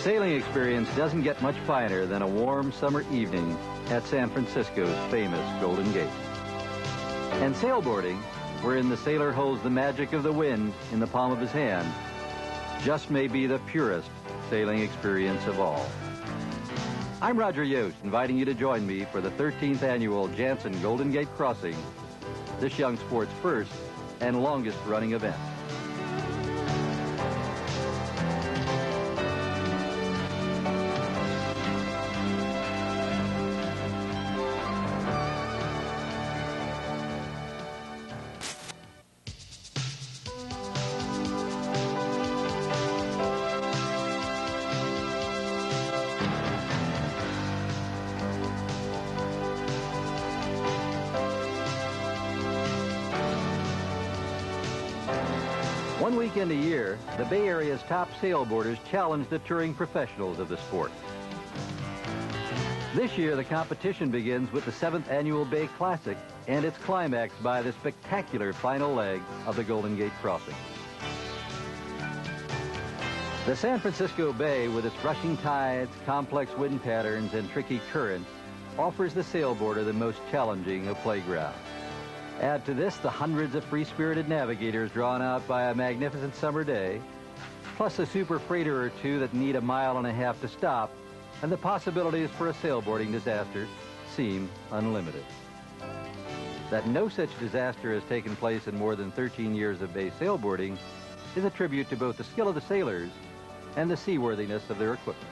sailing experience doesn't get much finer than a warm summer evening at San Francisco's famous Golden Gate. And sailboarding, wherein the sailor holds the magic of the wind in the palm of his hand, just may be the purest sailing experience of all. I'm Roger Yost, inviting you to join me for the 13th annual Jansen Golden Gate Crossing, this young sport's first and longest running event. One weekend a year, the Bay Area's top sailboarders challenge the touring professionals of the sport. This year, the competition begins with the 7th Annual Bay Classic and its climax by the spectacular final leg of the Golden Gate Crossing. The San Francisco Bay, with its rushing tides, complex wind patterns, and tricky currents, offers the sailboarder the most challenging of playgrounds. Add to this the hundreds of free-spirited navigators drawn out by a magnificent summer day, plus a super freighter or two that need a mile and a half to stop, and the possibilities for a sailboarding disaster seem unlimited. That no such disaster has taken place in more than 13 years of bay sailboarding is a tribute to both the skill of the sailors and the seaworthiness of their equipment.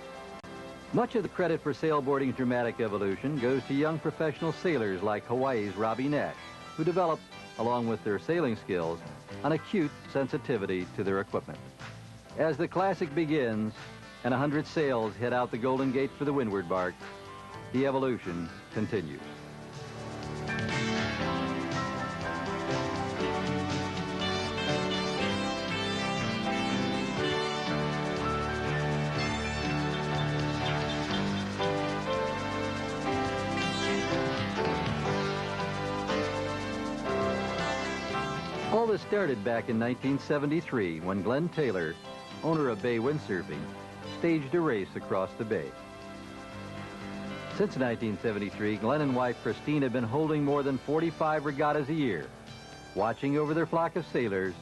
Much of the credit for sailboarding's dramatic evolution goes to young professional sailors like Hawaii's Robbie Nash, who developed, along with their sailing skills, an acute sensitivity to their equipment. As the classic begins and 100 sails head out the Golden Gate for the windward bark, the evolution continues. All this started back in 1973 when Glenn Taylor, owner of Bay Windsurfing, staged a race across the bay. Since 1973, Glenn and wife Christine have been holding more than 45 regattas a year, watching over their flock of sailors,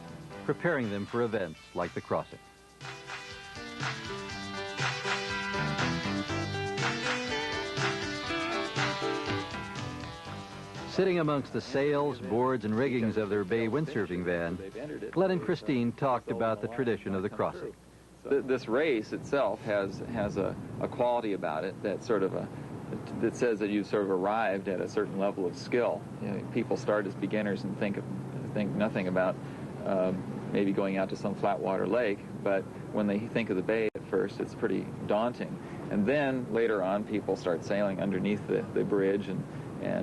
preparing them for events like the crossing. Sitting amongst the sails, boards, and riggings of their bay windsurfing van, Glenn and Christine talked about the tradition of the crossing. This race itself has a quality about it that that says that you've sort of arrived at a certain level of skill. You know, people start as beginners and think nothing about maybe going out to some flatwater lake, but when they think of the bay at first, it's pretty daunting. And then later on, people start sailing underneath the bridge and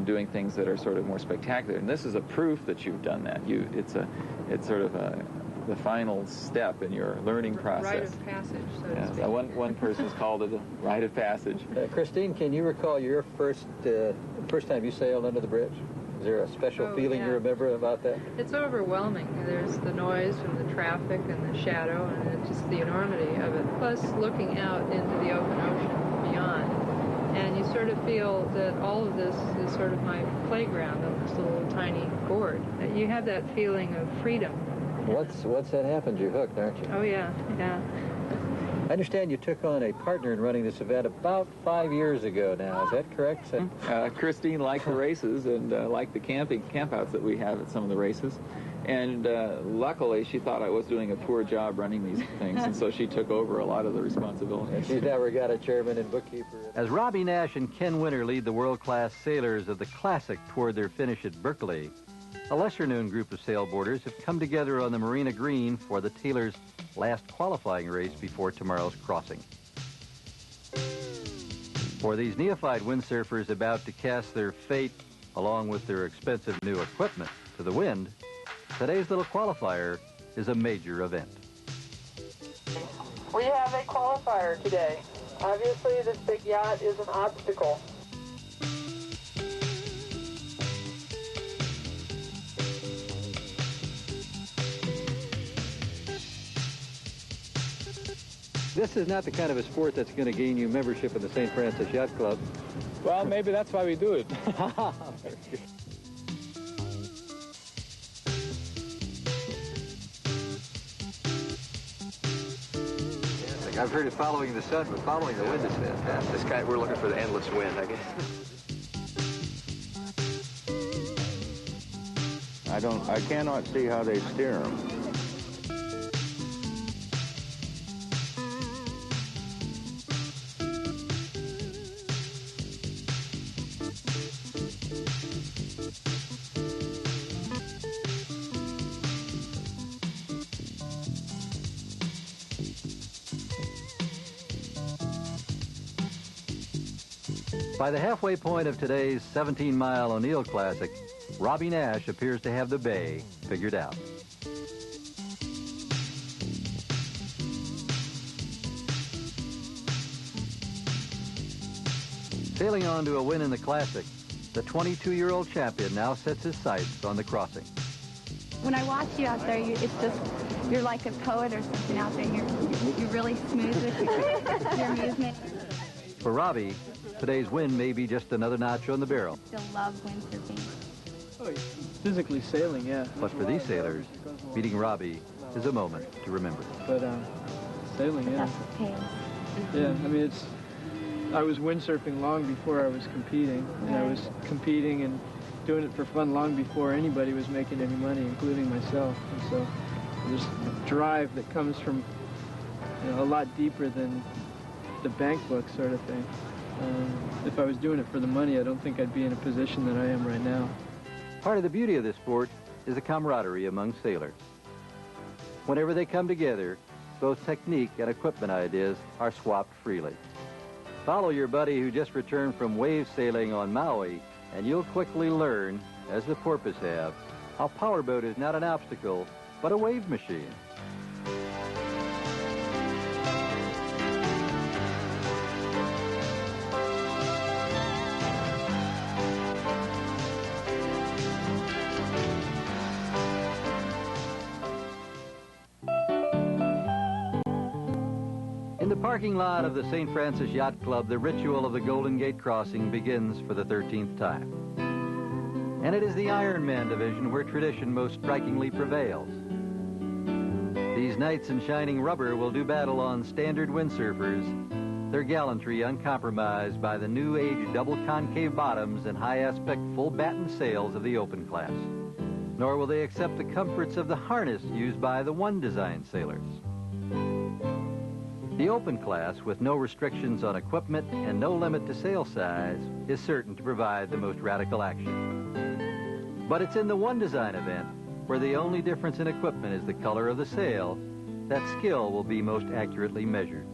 doing things that are sort of more spectacular. And this is a proof that you've done that. It's sort of the final step in your learning process. Rite of passage, so to speak. One person's called it a rite of passage. Christine, can you recall your first time you sailed under the bridge? Is there a special feeling you remember about that? It's overwhelming. There's the noise from the traffic and the shadow, and it's just the enormity of it. Plus, looking out into the open ocean beyond. And you sort of feel that all of this is sort of my playground on this little tiny board. You have that feeling of freedom. Once that happens, you're hooked, aren't you? Oh, yeah. I understand you took on a partner in running this event about 5 years ago now. Is that correct? Christine liked the races and liked the campouts that we have at some of the races. And luckily, she thought I was doing a poor job running these things, and so she took over a lot of the responsibility. And she's never got a chairman and bookkeeper. As Robbie Nash and Ken Winter lead the world-class sailors of the Classic toward their finish at Berkeley, a lesser-known group of sailboarders have come together on the Marina Green for the Taylor's last qualifying race before tomorrow's crossing. For these neophyte windsurfers about to cast their fate, along with their expensive new equipment, to the wind, today's little qualifier is a major event. We have a qualifier today. Obviously, this big yacht is an obstacle. This is not the kind of a sport that's going to gain you membership in the St. Francis Yacht Club. Well, maybe that's why we do it. I've heard of following the sun, but following the wind is fantastic. This guy, we're looking for the endless wind, I guess. I cannot see how they steer them. By the halfway point of today's 17-mile O'Neill Classic, Robbie Nash appears to have the bay figured out. Sailing on to a win in the Classic, the 22-year-old champion now sets his sights on the crossing. When I watch you out there, you're like a poet or something out there. You're really smooth with your movement. For Robbie, today's win may be just another notch on the barrel. Still love windsurfing. Oh, physically sailing, yeah. But for these sailors, beating Robbie is a moment to remember. But sailing, yeah. That's what pays. Yeah, I mean, I was windsurfing long before I was competing. And I was competing and doing it for fun long before anybody was making any money, including myself. And so there's a drive that comes from a lot deeper than the bank book sort of thing. If I was doing it for the money, I don't think I'd be in a position that I am right now. Part of the beauty of this sport is the camaraderie among sailors. Whenever they come together, both technique and equipment ideas are swapped freely. Follow your buddy who just returned from wave sailing on Maui, and you'll quickly learn, as the porpoise have, how powerboat is not an obstacle, but a wave machine. In the parking lot of the St. Francis Yacht Club, the ritual of the Golden Gate crossing begins for the 13th time. And it is the Ironman division where tradition most strikingly prevails. These knights in shining rubber will do battle on standard windsurfers, their gallantry uncompromised by the new age double concave bottoms and high aspect full batten sails of the open class. Nor will they accept the comforts of the harness used by the one design sailors. The open class, with no restrictions on equipment and no limit to sail size, is certain to provide the most radical action. But it's in the one design event, where the only difference in equipment is the color of the sail, that skill will be most accurately measured.